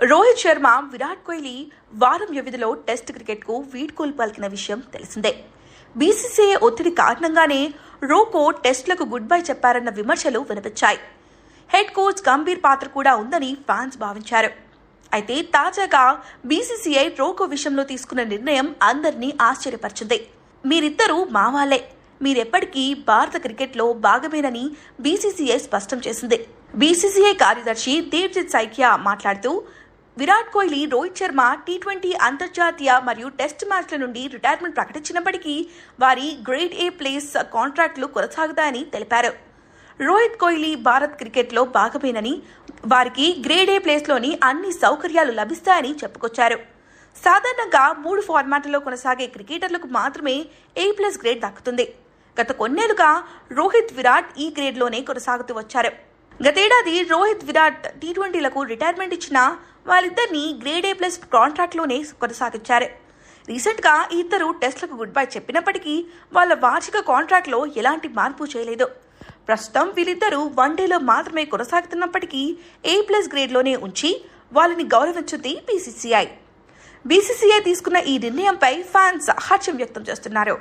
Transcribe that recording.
రోహిత్ శర్మ, విరాట్ కోహ్లీ వారం వ్యవధిలో టెస్ట్ క్రికెట్కు వీడ్కోలు పలికిన విషయం తెలిసిందే. బీసీసీఐ ఒత్తిడి కారణంగానే రోకో టెస్టులకు గుడ్ బై చెప్పారన్న విమర్శలు వినిపించాయి. హెడ్ కోచ్ గంభీర్ పాత్ర కూడా ఉందని ఫ్యాన్స్ భావించారు. అయితే తాజాగా బీసీసీఐ రోకో విషయంలో తీసుకున్న నిర్ణయం అందరినీ ఆశ్చర్యపరిచింది. మీరిద్దరూ మా వాళ్లే, మీరెప్పటికీ భారత క్రికెట్లో భాగమేనని బీసీసీఐ స్పష్టం చేసింది. బీసీసీఐ కార్యదర్శి దేవ్జిత్ సైకియా మాట్లాడుతూ, విరాట్ కోహ్లీ, రోహిత్ శర్మ టీ20 అంతర్జాతీయ మరియు టెస్ట్ మ్యాచ్ల నుండి రిటైర్మెంట్ ప్రకటించినప్పటికీ వారి గ్రేడ్ ఏ ప్లేస్ కాంట్రాక్టులు కొనసాగుతాయని తెలిపారు. రోహిత్ కోహ్లీ భారత్ క్రికెట్లో భాగమేనని, వారికి గ్రేడ్ ఏ ప్లేస్లోని అన్ని సౌకర్యాలు లభిస్తాయని చెప్పుకొచ్చారు. సాధారణంగా 3 ఫార్మాట్లలో కొనసాగే క్రికెటర్లకు మాత్రమే A+ గ్రేడ్ దక్కుతుంది. గత కొన్నేళ్లుగా రోహిత్, విరాట్ ఈ గ్రేడ్లోనే కొనసాగుతూ వచ్చారు. గతేడాది రోహిత్, విరాట్ టీ20లకు రిటైర్మెంట్ ఇచ్చినా వాళ్ళిద్దరినీ గ్రేడ్ A+ కాంట్రాక్ట్లోనే కొనసాగించారు. రీసెంట్గా ఈ ఇద్దరు టెస్టులకు గుడ్ బై చెప్పినప్పటికీ వాళ్ళ వార్షిక కాంట్రాక్ట్లో ఎలాంటి మార్పు చేయలేదు. ప్రస్తుతం వీళ్ళిద్దరూ వన్డేలో మాత్రమే కొనసాగుతున్నప్పటికీ A+ గ్రేడ్లోనే ఉంచి వాళ్ళని గౌరవించుంది బీసీసీఐ తీసుకున్న ఈ నిర్ణయంపై ఫ్యాన్స్ హర్షం వ్యక్తం చేస్తున్నారు.